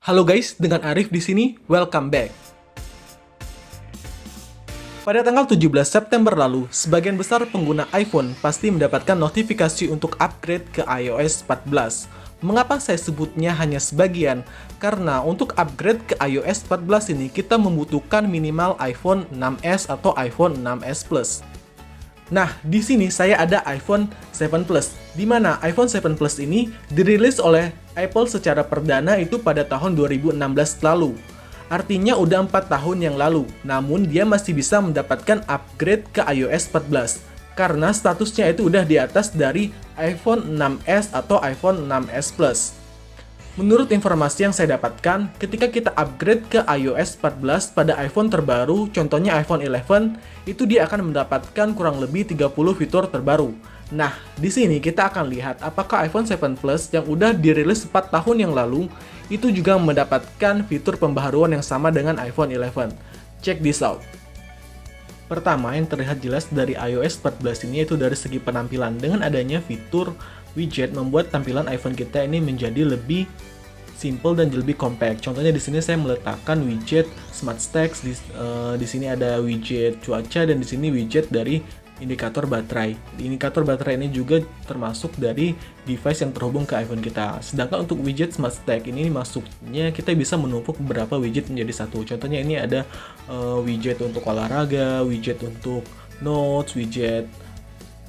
Halo guys, dengan Arif di sini. Welcome back. Pada tanggal 17 September lalu, sebagian besar pengguna iPhone pasti mendapatkan notifikasi untuk upgrade ke iOS 14. Mengapa saya sebutnya hanya sebagian? Karena untuk upgrade ke iOS 14 ini kita membutuhkan minimal iPhone 6s atau iPhone 6s Plus. Nah, di sini saya ada iPhone 7 Plus, di mana iPhone 7 Plus ini dirilis oleh Apple secara perdana itu pada tahun 2016 lalu. Artinya udah 4 tahun yang lalu, namun dia masih bisa mendapatkan upgrade ke iOS 14, karena statusnya itu udah di atas dari iPhone 6s atau iPhone 6s Plus. Menurut informasi yang saya dapatkan, ketika kita upgrade ke iOS 14 pada iPhone terbaru, contohnya iPhone 11, itu dia akan mendapatkan kurang lebih 30 fitur terbaru. Nah, di sini kita akan lihat apakah iPhone 7 Plus yang udah dirilis 4 tahun yang lalu, itu juga mendapatkan fitur pembaharuan yang sama dengan iPhone 11. Check this out. Pertama, yang terlihat jelas dari iOS 14 ini yaitu dari segi penampilan. Dengan adanya fitur widget membuat tampilan iPhone kita ini menjadi lebih simple dan lebih compact. Contohnya di sini saya meletakkan widget Smart Stacks, di sini ada widget cuaca dan di sini widget dari indikator baterai. Indikator baterai ini juga termasuk dari device yang terhubung ke iPhone kita. Sedangkan untuk widget Smart Stack ini maksudnya kita bisa menumpuk beberapa widget menjadi satu. Contohnya ini ada widget untuk olahraga, widget untuk notes, widget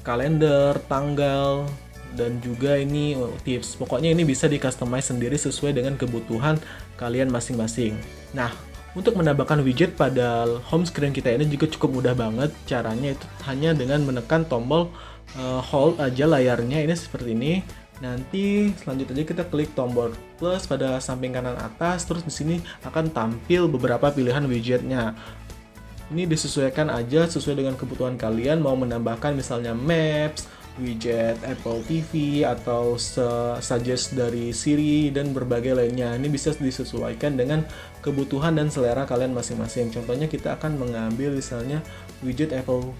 kalender, tanggal, dan juga ini tips. Pokoknya ini bisa di-customize sendiri sesuai dengan kebutuhan kalian masing-masing. Nah, untuk menambahkan widget pada home screen kita ini juga cukup mudah banget. Caranya itu hanya dengan menekan tombol hold aja layarnya ini seperti ini. Nanti selanjutnya kita klik tombol plus pada samping kanan atas, terus di sini akan tampil beberapa pilihan widgetnya. Ini disesuaikan aja sesuai dengan kebutuhan kalian, mau menambahkan misalnya Maps, widget Apple TV, atau suggest dari Siri, dan berbagai lainnya. Ini bisa disesuaikan dengan kebutuhan dan selera kalian masing-masing. Contohnya kita akan mengambil misalnya widget Apple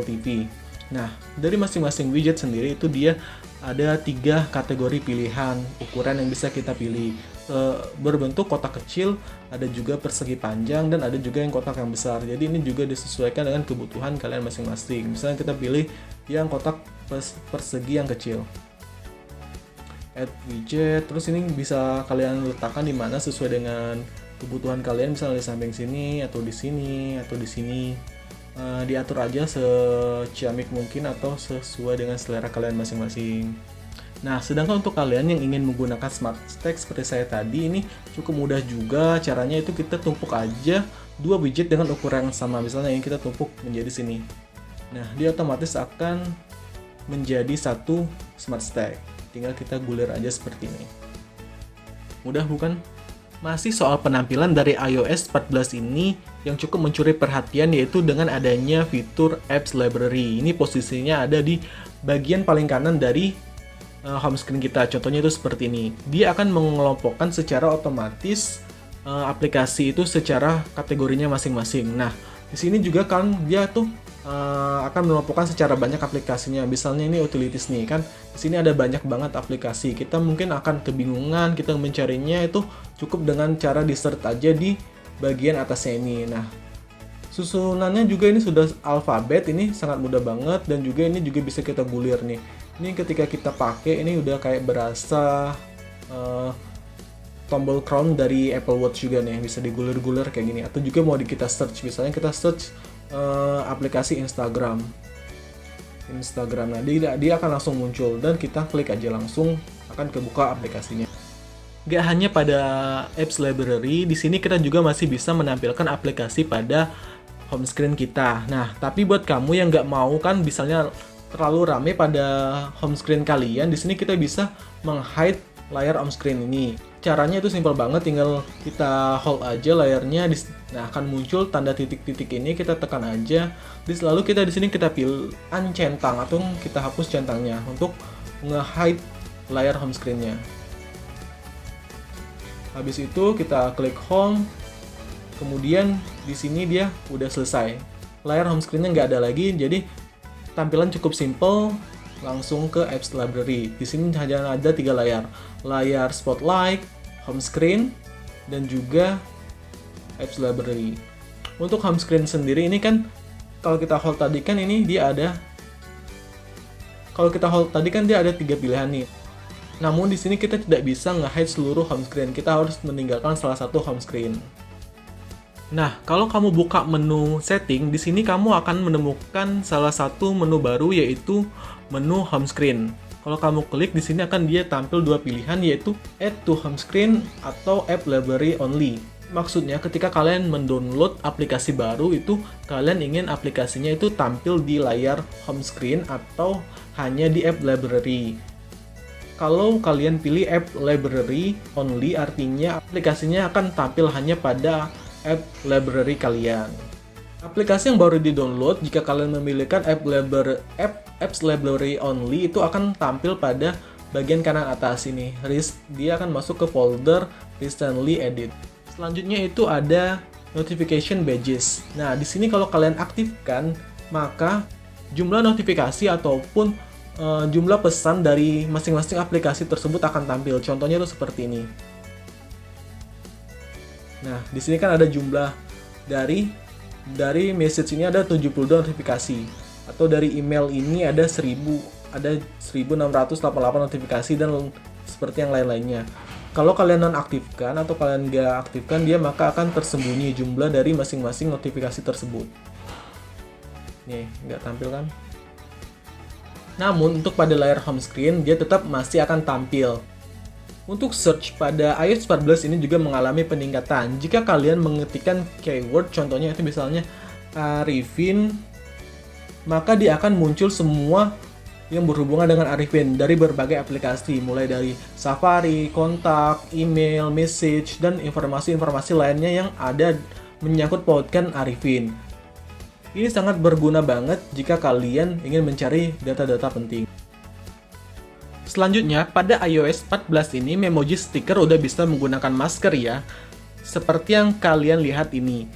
TV. Nah, dari masing-masing widget sendiri itu dia ada 3 kategori pilihan ukuran yang bisa kita pilih. Berbentuk kotak kecil, ada juga persegi panjang, dan ada juga yang kotak yang besar. Jadi ini juga disesuaikan dengan kebutuhan kalian masing-masing. Misalnya kita pilih yang kotak persegi yang kecil. Add widget, terus ini bisa kalian letakkan di mana sesuai dengan kebutuhan kalian, misalnya di samping sini atau di sini atau di sini. Diatur aja seciamik mungkin atau sesuai dengan selera kalian masing-masing. Nah, sedangkan untuk kalian yang ingin menggunakan Smart Stack seperti saya tadi, ini cukup mudah juga. Caranya itu kita tumpuk aja 2 widget dengan ukuran yang sama. Misalnya ini kita tumpuk menjadi sini. Nah, dia otomatis akan menjadi satu Smart Stack. Tinggal kita gulir aja seperti ini. Mudah bukan? Masih soal penampilan dari iOS 14 ini yang cukup mencuri perhatian yaitu dengan adanya fitur Apps Library. Ini posisinya ada di bagian paling kanan dari home screen kita. Contohnya itu seperti ini. Dia akan mengelompokkan secara otomatis aplikasi itu secara kategorinya masing-masing. Nah, di sini juga kan dia tuh akan mengelompokkan secara banyak aplikasinya. Misalnya ini utilities nih kan. Di sini ada banyak banget aplikasi. Kita mungkin akan kebingungan kita mencarinya, itu cukup dengan cara di search aja di bagian atasnya ini. Nah, susunannya juga ini sudah alfabet, ini sangat mudah banget, dan juga ini juga bisa kita gulir nih. Ini ketika kita pakai ini udah kayak berasa tombol crown dari Apple Watch juga nih, bisa digulir-gulir kayak gini. Atau juga mau kita search, misalnya kita search aplikasi Instagram. Nah dia akan langsung muncul dan kita klik aja langsung akan kebuka aplikasinya. Gak hanya pada Apps Library, di sini kita juga masih bisa menampilkan aplikasi pada home screen kita. Nah, tapi buat kamu yang nggak mau kan misalnya terlalu rame pada home screen kalian, di sini kita bisa meng-hide layar home screen ini. Caranya itu simpel banget, tinggal kita hold aja layarnya. Nah, akan muncul tanda titik-titik ini, kita tekan aja. Lalu kita di sini kita pilih uncentang atau kita hapus centangnya untuk nge-hide layar home screen-nya. Habis itu kita klik home. Kemudian di sini dia udah selesai. Layar home screen-nya nggak ada lagi, jadi tampilan cukup simple. Langsung ke Apps Library. Di sini hanya ada 3 layar. Layar Spotlight, home screen, dan juga apps library. Untuk home screen sendiri ini kan kalau kita hold tadi kan dia ada 3 pilihan nih. Namun di sini kita tidak bisa nge-hide seluruh home screen. Kita harus meninggalkan salah satu home screen. Nah, kalau kamu buka menu setting, di sini kamu akan menemukan salah satu menu baru, yaitu menu home screen. Kalau kamu klik di sini akan dia tampil 2 pilihan, yaitu add to home screen atau app library only. Maksudnya ketika kalian mendownload aplikasi baru itu kalian ingin aplikasinya itu tampil di layar home screen atau hanya di app library. Kalau kalian pilih app library only, artinya aplikasinya akan tampil hanya pada app library kalian. Aplikasi yang baru di-download jika kalian memilihkan apps library only itu akan tampil pada bagian kanan atas ini. Dia akan masuk ke folder recently added. Selanjutnya itu ada notification badges. Nah, di sini kalau kalian aktifkan, maka jumlah notifikasi ataupun jumlah pesan dari masing-masing aplikasi tersebut akan tampil. Contohnya itu seperti ini. Nah, di sini kan ada jumlah dari message ini ada 72 notifikasi, atau dari email ini ada 1688 notifikasi dan seperti yang lain-lainnya. Kalau kalian nonaktifkan atau kalian nggak aktifkan dia, maka akan tersembunyi jumlah dari masing-masing notifikasi tersebut. Nih, nggak tampil kan? Namun untuk pada layar home screen dia tetap masih akan tampil. Untuk search pada iOS 14 ini juga mengalami peningkatan. Jika kalian mengetikkan keyword, contohnya itu misalnya Arifin, maka dia akan muncul semua yang berhubungan dengan Arifin dari berbagai aplikasi, mulai dari Safari, kontak, email, message, dan informasi-informasi lainnya yang ada menyangkut pautkan Arifin. Ini sangat berguna banget jika kalian ingin mencari data-data penting. Selanjutnya, pada iOS 14 ini Memoji Sticker udah bisa menggunakan masker ya, seperti yang kalian lihat ini.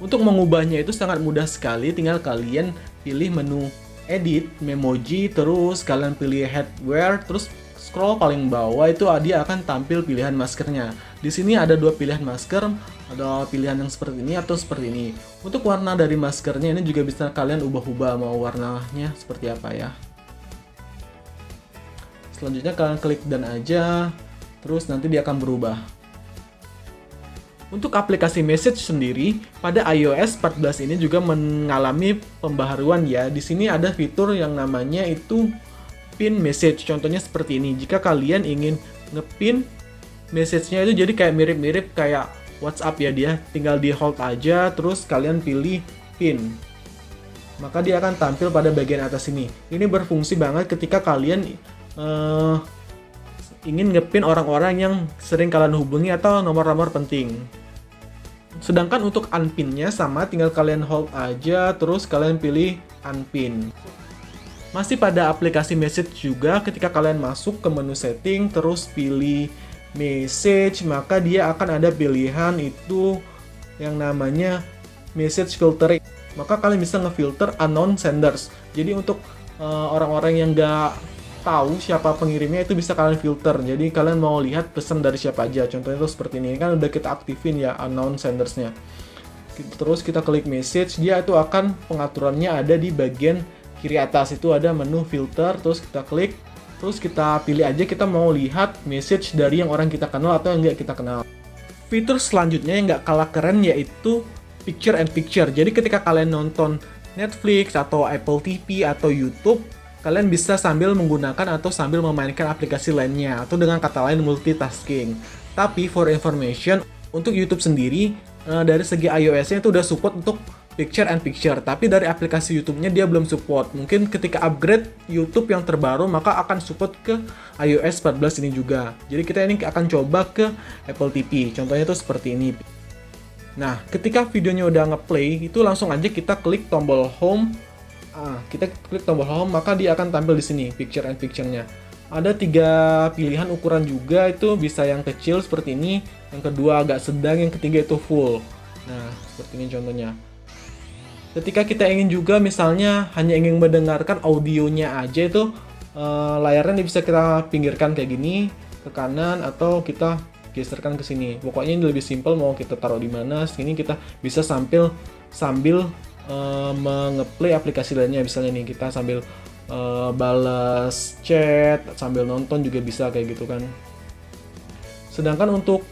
Untuk mengubahnya itu sangat mudah sekali, tinggal kalian pilih menu Edit, Memoji, terus kalian pilih Hardware, terus scroll paling bawah itu dia akan tampil pilihan maskernya. Di sini ada 2 pilihan masker, ada pilihan yang seperti ini atau seperti ini. Untuk warna dari maskernya ini juga bisa kalian ubah-ubah mau warnanya seperti apa ya. Selanjutnya kalian klik done aja, terus nanti dia akan berubah. Untuk aplikasi message sendiri, pada iOS 14 ini juga mengalami pembaharuan ya. Di sini ada fitur yang namanya itu pin message. Contohnya seperti ini. Jika kalian ingin ngepin message-nya itu jadi kayak mirip-mirip kayak WhatsApp ya, dia tinggal di hold aja terus kalian pilih pin. Maka dia akan tampil pada bagian atas ini. Ini berfungsi banget ketika kalian ingin ngepin orang-orang yang sering kalian hubungi atau nomor-nomor penting. Sedangkan untuk unpin-nya sama, tinggal kalian hold aja, terus kalian pilih unpin. Masih pada aplikasi message juga, ketika kalian masuk ke menu setting, terus pilih message, maka dia akan ada pilihan itu yang namanya message filtering. Maka kalian bisa ngefilter unknown senders. Jadi untuk orang-orang yang nggak tahu siapa pengirimnya itu bisa kalian filter. Jadi kalian mau lihat pesan dari siapa aja. Contohnya itu seperti ini. Kan udah kita aktifin ya unknown sendersnya. Terus kita klik message, dia itu akan pengaturannya ada di bagian kiri atas. Itu ada menu filter, terus kita klik, terus kita pilih aja kita mau lihat message dari yang orang kita kenal atau yang nggak kita kenal. Fitur selanjutnya yang nggak kalah keren yaitu picture and picture. Jadi ketika kalian nonton Netflix atau Apple TV atau YouTube, kalian bisa sambil menggunakan atau sambil memainkan aplikasi lainnya, atau dengan kata lain multitasking. Tapi for information, untuk YouTube sendiri, dari segi iOS-nya itu udah support untuk picture and picture, tapi dari aplikasi YouTube-nya dia belum support. Mungkin ketika upgrade YouTube yang terbaru, maka akan support ke iOS 14 ini juga. Jadi kita ini akan coba ke Apple TV, contohnya itu seperti ini. Nah, ketika videonya udah ngeplay, itu langsung aja kita klik tombol home. Kita klik tombol home, maka dia akan tampil di sini picture and picture-nya. Ada 3 pilihan ukuran juga, itu bisa yang kecil seperti ini, yang kedua agak sedang, yang ketiga itu full. Nah, seperti ini contohnya. Ketika kita ingin juga misalnya hanya ingin mendengarkan audionya aja, itu layarnya bisa kita pinggirkan kayak gini ke kanan, atau kita geserkan ke sini. Pokoknya ini lebih simpel, mau kita taruh di mana, sini kita bisa sambil mengeplay aplikasi lainnya. Misalnya nih kita sambil balas chat, sambil nonton juga bisa kayak gitu kan. Sedangkan untuk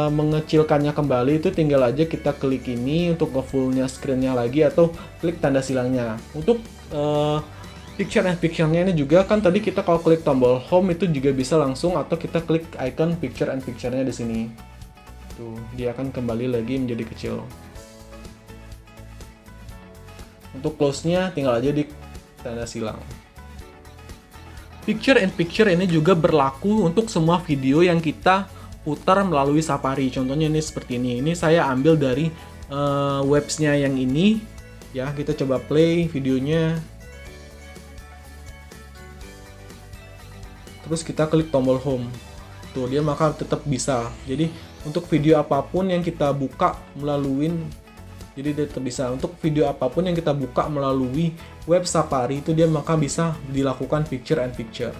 mengecilkannya kembali itu tinggal aja kita klik ini untuk nge-fullnya screen-nya lagi atau klik tanda silangnya. Untuk picture and picture-nya ini juga kan tadi kita kalau klik tombol home itu juga bisa langsung, atau kita klik icon picture and picture-nya di sini. Tuh, dia akan kembali lagi menjadi kecil. Untuk close-nya tinggal aja di tanda silang. Picture and picture ini juga berlaku untuk semua video yang kita putar melalui Safari. Contohnya ini seperti ini. Ini saya ambil dari websnya yang ini. Ya, kita coba play videonya. Terus kita klik tombol home. Tuh, dia maka tetap bisa. Jadi, untuk video apapun yang kita buka melalui untuk video apapun yang kita buka melalui web Safari itu dia maka bisa dilakukan picture and picture.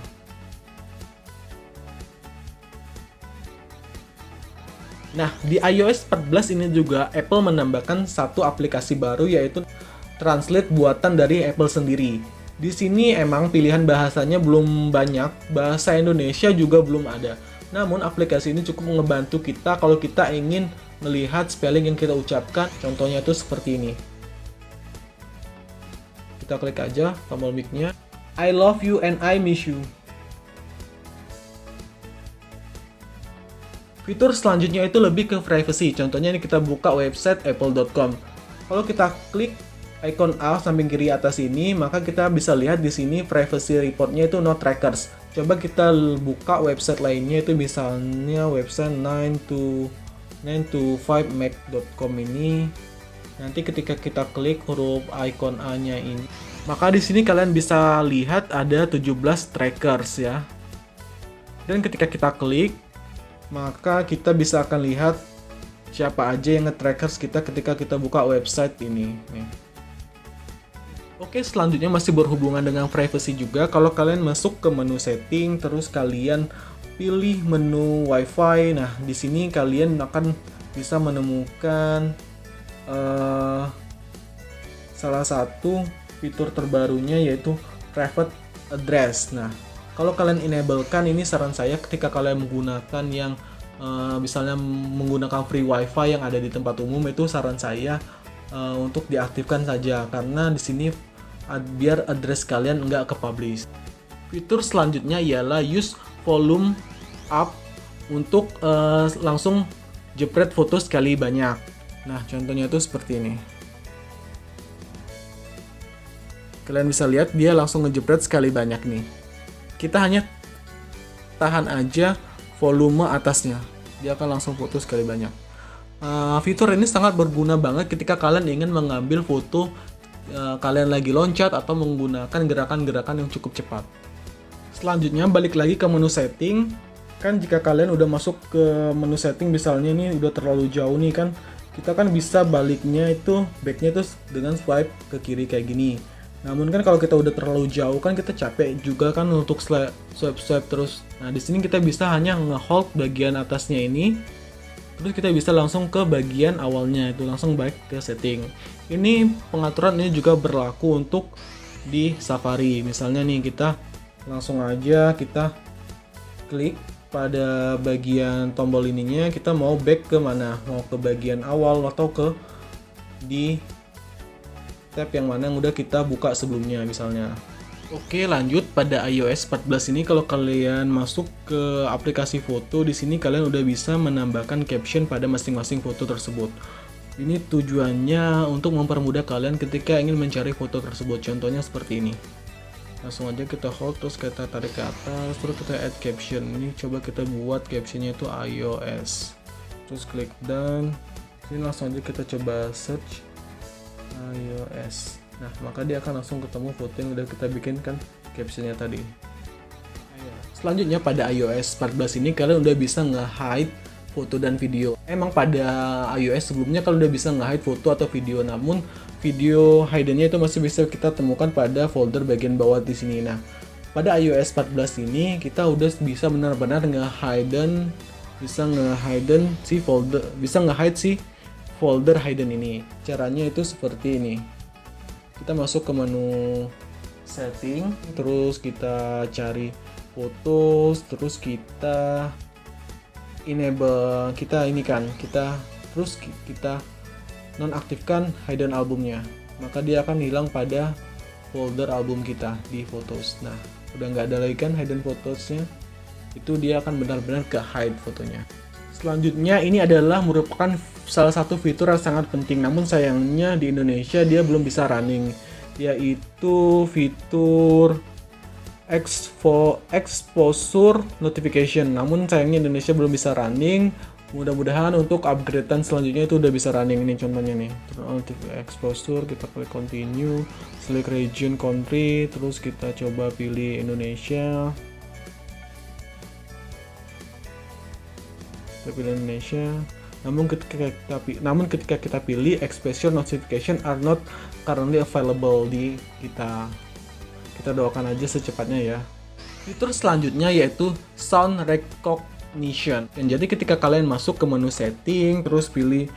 Nah, di iOS 14 ini juga Apple menambahkan satu aplikasi baru, yaitu Translate buatan dari Apple sendiri. Di sini emang pilihan bahasanya belum banyak, bahasa Indonesia juga belum ada. Namun aplikasi ini cukup ngebantu kita kalau kita ingin melihat spelling yang kita ucapkan. Contohnya itu seperti ini. Kita klik aja tombol mic-nya. I love you and I miss you. Fitur selanjutnya itu lebih ke privacy. Contohnya ini kita buka website apple.com. Kalau kita klik icon A samping kiri atas ini, maka kita bisa lihat di sini privacy report-nya itu no trackers. Coba kita buka website lainnya, itu misalnya website 9to5mac.com ini. Nanti ketika kita klik huruf icon A-nya ini, maka di sini kalian bisa lihat ada 17 trackers ya. Dan ketika kita klik, maka kita bisa akan lihat siapa aja yang nge-trackers kita ketika kita buka website ini. Nih. Oke, selanjutnya masih berhubungan dengan privacy juga. Kalau kalian masuk ke menu setting, terus kalian pilih menu WiFi. Nah, di sini kalian akan bisa menemukan salah satu fitur terbarunya, yaitu private address. Nah, kalau kalian enablekan ini, saran saya ketika kalian menggunakan yang misalnya menggunakan free WiFi yang ada di tempat umum, itu saran saya untuk diaktifkan saja, karena di sini biar address kalian nggak ke-publish. Fitur selanjutnya ialah use volume up untuk langsung jepret foto sekali banyak. Nah, contohnya itu seperti ini. Kalian bisa lihat dia langsung ngejepret sekali banyak nih. Kita hanya tahan aja volume atasnya, dia akan langsung foto sekali banyak. Fitur ini sangat berguna banget ketika kalian ingin mengambil foto kalian lagi loncat atau menggunakan gerakan-gerakan yang cukup cepat. Selanjutnya balik lagi ke menu setting. Kan jika kalian udah masuk ke menu setting, misalnya ini udah terlalu jauh nih kan, kita kan bisa baliknya itu, backnya itu dengan swipe ke kiri kayak gini. Namun kan kalau kita udah terlalu jauh kan kita capek juga kan untuk swipe terus. Nah, di sini kita bisa hanya nge-hold bagian atasnya ini. Terus kita bisa langsung ke bagian awalnya, itu langsung balik ke setting. Ini pengaturan ini juga berlaku untuk di Safari. Misalnya nih kita langsung aja kita klik pada bagian tombol ininya, kita mau back ke mana? Mau ke bagian awal atau ke di tab yang mana yang udah kita buka sebelumnya misalnya. Oke, lanjut pada iOS 14 ini, kalau kalian masuk ke aplikasi foto, di sini kalian udah bisa menambahkan caption pada masing-masing foto tersebut. Ini tujuannya untuk mempermudah kalian ketika ingin mencari foto tersebut. Contohnya seperti ini. Langsung aja kita hold, terus kita tarik ke atas, terus kita add caption. Ini coba kita buat captionnya itu iOS. Terus klik done. Ini langsung aja kita coba search iOS. Nah, maka dia akan langsung ketemu foto yang udah kita bikin kan captionnya tadi. Selanjutnya pada iOS 14 ini kalian udah bisa nge-hide foto dan video. Emang pada iOS sebelumnya kalian udah bisa nge-hide foto atau video, namun video hidden-nya itu masih bisa kita temukan pada folder bagian bawah di sini. Nah, pada iOS 14 ini kita udah bisa benar-benar nge-hidden bisa nge-hidden si folder, bisa nge-hide si folder hidden ini. Caranya itu seperti ini. Kita masuk ke menu setting, terus kita cari fotos, terus kita enable, kita terus kita nonaktifkan hidden albumnya, maka dia akan hilang pada folder album kita di photos. Nah, udah nggak ada lagi kan hidden photosnya, itu dia akan benar-benar ke hide fotonya. Selanjutnya ini adalah merupakan salah satu fitur yang sangat penting, namun sayangnya di Indonesia dia belum bisa running, yaitu fitur exposure notification. Namun sayangnya Indonesia belum bisa running. Mudah-mudahan untuk upgradean selanjutnya itu udah bisa running. Ini contohnya nih, exposure, kita klik continue, select region country, terus kita coba pilih Indonesia. Kita pilih Indonesia. Namun ketika kita pilih exposure notification are not currently available di kita. Kita doakan aja secepatnya ya. Fitur selanjutnya yaitu sound recognition. Dan jadi ketika kalian masuk ke menu setting, terus pilih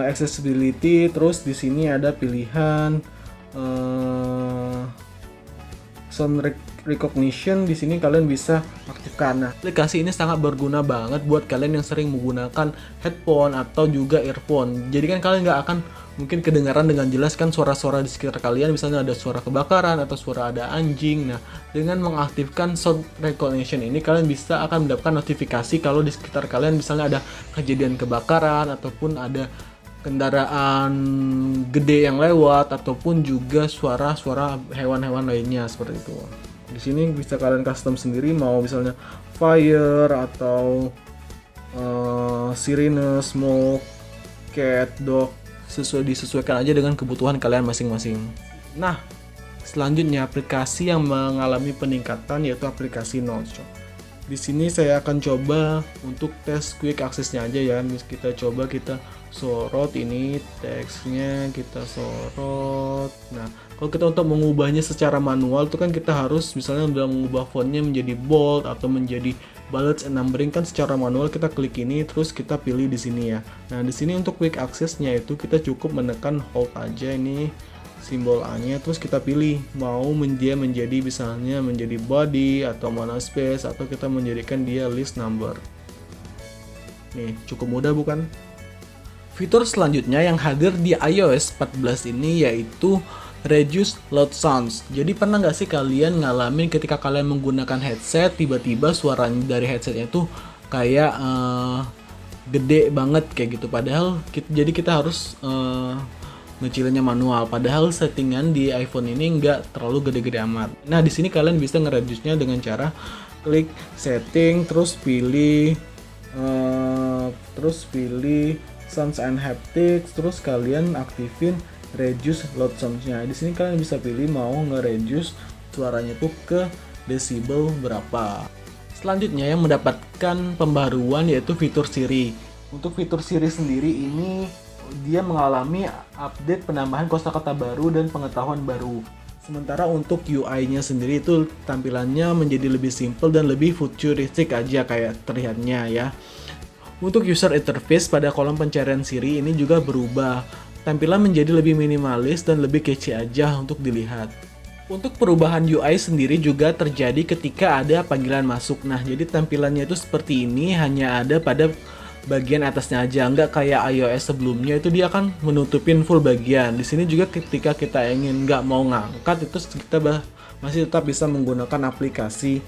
accessibility, terus di sini ada pilihan sound recognition. Di sini kalian bisa aktifkan. Nah, aplikasi ini sangat berguna banget buat kalian yang sering menggunakan headphone atau juga earphone. Jadi kan kalian nggak akan mungkin kedengaran dengan jelas kan suara-suara di sekitar kalian, misalnya ada suara kebakaran atau suara ada anjing. Nah, dengan mengaktifkan sound recognition ini kalian bisa akan mendapatkan notifikasi kalau di sekitar kalian misalnya ada kejadian kebakaran ataupun ada kendaraan gede yang lewat ataupun juga suara-suara hewan-hewan lainnya seperti itu. Di sini bisa kalian custom sendiri, mau misalnya fire atau sirene, smoke, cat, dog, disesuaikan aja dengan kebutuhan kalian masing-masing. Nah, selanjutnya aplikasi yang mengalami peningkatan yaitu aplikasi Notes. Di sini saya akan coba untuk tes quick access-nya aja ya. Kita sorot ini teksnya, kita sorot. Nah, kalau kita untuk mengubahnya secara manual itu kan kita harus misalnya udah mengubah fontnya menjadi bold atau menjadi bullets and numbering kan secara manual, kita klik ini terus kita pilih di sini ya. Nah, di sini untuk quick access-nya itu kita cukup menekan hold aja ini simbol A-nya, terus kita pilih mau dia menjadi misalnya menjadi body atau monospace atau kita menjadikan dia list number. Nih, cukup mudah bukan? Fitur selanjutnya yang hadir di iOS 14 ini yaitu Reduce Loud Sounds. Jadi pernah nggak sih kalian ngalamin ketika kalian menggunakan headset, tiba-tiba suara dari headsetnya tuh kayak gede banget kayak gitu. Padahal kita harus ngecilinnya manual. Padahal settingan di iPhone ini nggak terlalu gede-gede amat. Nah, di sini kalian bisa nge-reduce-nya dengan cara klik setting, terus pilih Sounds and Haptics, terus kalian aktifin reduce loud sounds-nya. Di sini kalian bisa pilih mau nge-reduce suaranya tuh ke desibel berapa. Selanjutnya yang mendapatkan pembaruan yaitu fitur Siri. Untuk fitur Siri sendiri ini dia mengalami update penambahan kosakata baru dan pengetahuan baru. Sementara untuk UI-nya sendiri itu tampilannya menjadi lebih simple dan lebih futuristik aja kayak terlihatnya ya. Untuk user interface pada kolom pencarian Siri ini juga berubah. Tampilan menjadi lebih minimalis dan lebih catchy aja untuk dilihat. Untuk perubahan UI sendiri juga terjadi ketika ada panggilan masuk. Nah, jadi tampilannya itu seperti ini, hanya ada pada bagian atasnya aja, nggak kayak iOS sebelumnya itu dia akan menutupin full bagian. Di sini juga ketika kita ingin nggak mau ngangkat itu kita masih tetap bisa menggunakan aplikasi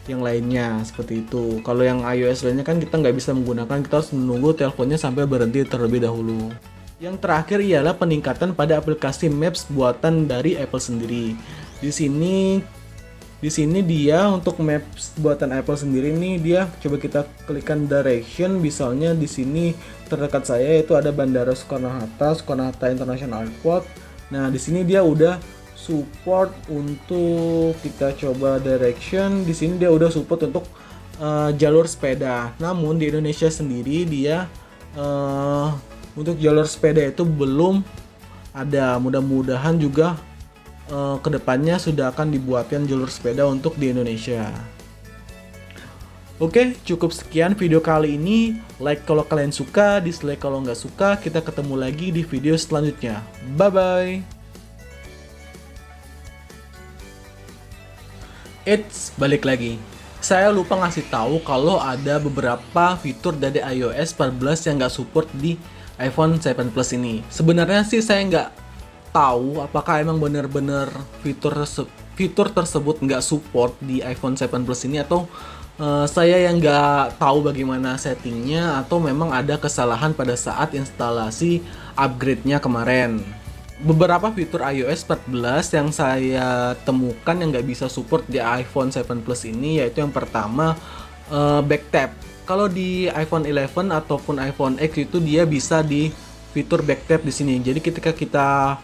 yang lainnya seperti itu. Kalau yang iOS lainnya kan kita nggak bisa menggunakan, kita harus menunggu teleponnya sampai berhenti terlebih dahulu. Yang terakhir ialah peningkatan pada aplikasi Maps buatan dari Apple sendiri. Di sini dia untuk Maps buatan Apple sendiri nih, dia coba kita klikkan direction, misalnya di sini terdekat saya itu ada Bandara Soekarno-Hatta International Airport. Nah, di sini dia udah support untuk kita coba direction. Di sini dia udah support untuk jalur sepeda. Namun di Indonesia sendiri dia untuk jalur sepeda itu belum ada. Mudah-mudahan juga kedepannya sudah akan dibuatkan jalur sepeda untuk di Indonesia. Oke, cukup sekian video kali ini. Like kalau kalian suka, dislike kalau nggak suka. Kita ketemu lagi di video selanjutnya. Bye-bye. Eits, balik lagi. Saya lupa ngasih tahu kalau ada beberapa fitur dari iOS 14 yang nggak support di iPhone 7 Plus ini. Sebenarnya sih saya nggak tahu apakah emang bener-bener fitur tersebut nggak support di iPhone 7 Plus ini, atau saya yang nggak tahu bagaimana settingnya, atau memang ada kesalahan pada saat instalasi upgrade-nya kemarin. Beberapa fitur iOS 14 yang saya temukan yang nggak bisa support di iPhone 7 Plus ini, yaitu yang pertama, back tap. Kalau di iPhone 11 ataupun iPhone X itu dia bisa di fitur back tap di sini. Jadi ketika kita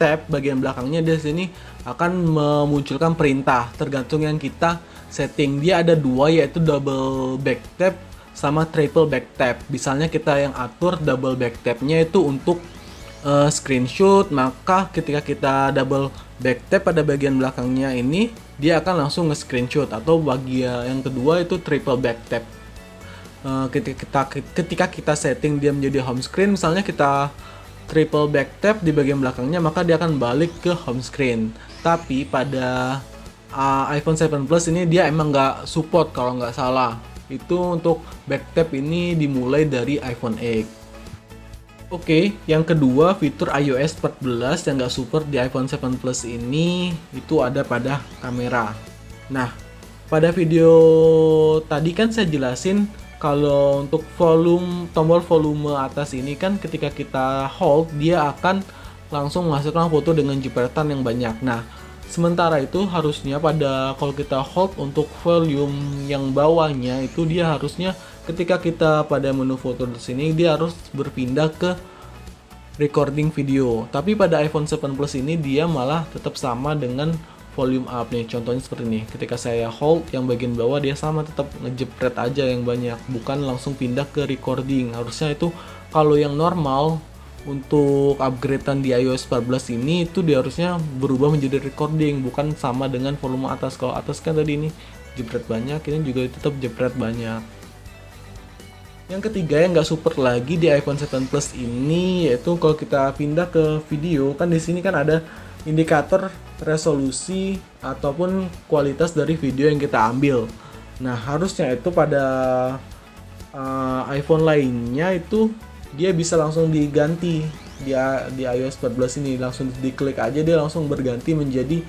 tap bagian belakangnya, di sini akan memunculkan perintah tergantung yang kita setting. Dia ada dua, yaitu double back tap sama triple back tap. Misalnya kita yang atur double back tapnya itu untuk screenshot, maka ketika kita double back tap pada bagian belakangnya ini, dia akan langsung nge-screenshot. Atau bagian yang kedua itu triple back tap. Ketika kita setting dia menjadi home screen, misalnya kita triple back tap di bagian belakangnya, maka dia akan balik ke home screen. Tapi pada iPhone 7 Plus ini dia emang nggak support kalau nggak salah. Itu untuk back tap ini dimulai dari iPhone X. Oke, yang kedua, fitur iOS 14 yang nggak support di iPhone 7 Plus ini itu ada pada kamera. Nah, pada video tadi kan saya jelasin kalau untuk tombol volume atas ini kan ketika kita hold, dia akan langsung menghasilkan foto dengan jepretan yang banyak. Nah, sementara itu harusnya kalau kita hold untuk volume yang bawahnya itu, dia harusnya ketika kita pada menu foto di sini, dia harus berpindah ke recording video. Tapi pada iPhone 7 Plus ini dia malah tetap sama dengan volume up nih. Contohnya seperti ini. Ketika saya hold yang bagian bawah, dia sama tetap ngejepret aja yang banyak, bukan langsung pindah ke recording. Harusnya itu kalau yang normal untuk upgradean di iOS 14 ini itu dia harusnya berubah menjadi recording, bukan sama dengan volume atas. Kalau atas kan tadi ini jepret banyak, ini juga tetap jepret banyak. Yang ketiga yang nggak support lagi di iPhone 7 Plus ini, yaitu kalau kita pindah ke video, kan di sini kan ada indikator resolusi ataupun kualitas dari video yang kita ambil. Nah, harusnya itu pada iPhone lainnya itu dia bisa langsung diganti di iOS 14 ini, langsung diklik aja dia langsung berganti menjadi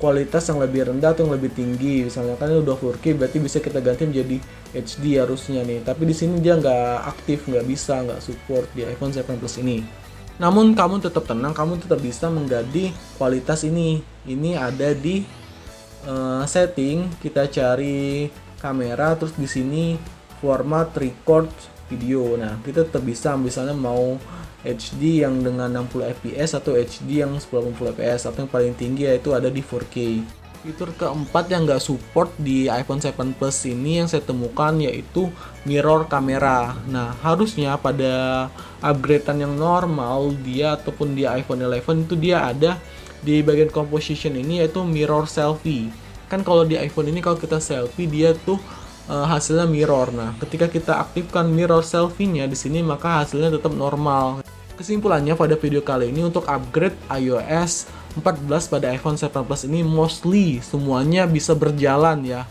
kualitas yang lebih rendah atau yang lebih tinggi. Misalnya kan udah 4K, berarti bisa kita ganti menjadi HD harusnya nih. Tapi di sini dia nggak aktif, nggak support di iPhone 7 Plus ini. Namun kamu tetap tenang, kamu tetap bisa mengganti kualitas ini. Ini ada di setting, kita cari kamera, terus di sini format record video. Nah, kita tetap bisa, misalnya mau HD yang dengan 60 fps atau HD yang 1080 fps, atau yang paling tinggi yaitu ada di 4K. Fitur keempat yang nggak support di iPhone 7 Plus ini yang saya temukan yaitu mirror kamera. Nah, harusnya pada upgradean yang normal dia ataupun di iPhone 11 itu dia ada di bagian composition ini, yaitu mirror selfie. Kan kalau di iPhone ini kalau kita selfie dia tuh hasilnya mirror. Nah, ketika kita aktifkan mirror selfie-nya di sini, maka hasilnya tetap normal. Kesimpulannya pada video kali ini, untuk upgrade iOS 14 pada iPhone 7 Plus ini mostly semuanya bisa berjalan ya.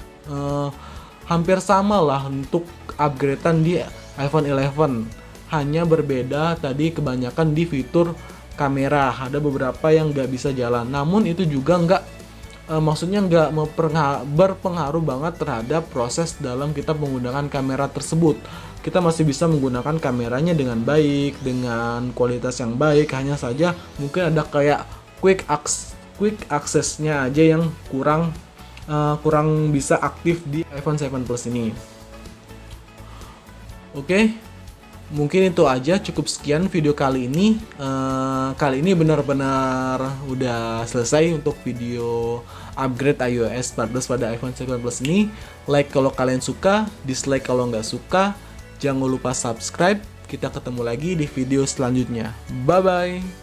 Hampir sama lah untuk upgradean di iPhone 11. Hanya berbeda tadi kebanyakan di fitur kamera. Ada beberapa yang nggak bisa jalan. Namun itu juga maksudnya nggak berpengaruh banget terhadap proses dalam kita menggunakan kamera tersebut. Kita masih bisa menggunakan kameranya dengan baik, dengan kualitas yang baik. Hanya saja mungkin ada kayak quick access-nya aja yang kurang bisa aktif di iPhone 7 Plus ini. Oke, mungkin itu aja, cukup sekian video kali ini. Kali ini benar-benar udah selesai untuk video upgrade iOS 14 pada iPhone 7 Plus ini. Like kalau kalian suka, dislike kalau nggak suka. Jangan lupa subscribe. Kita ketemu lagi di video selanjutnya. Bye-bye.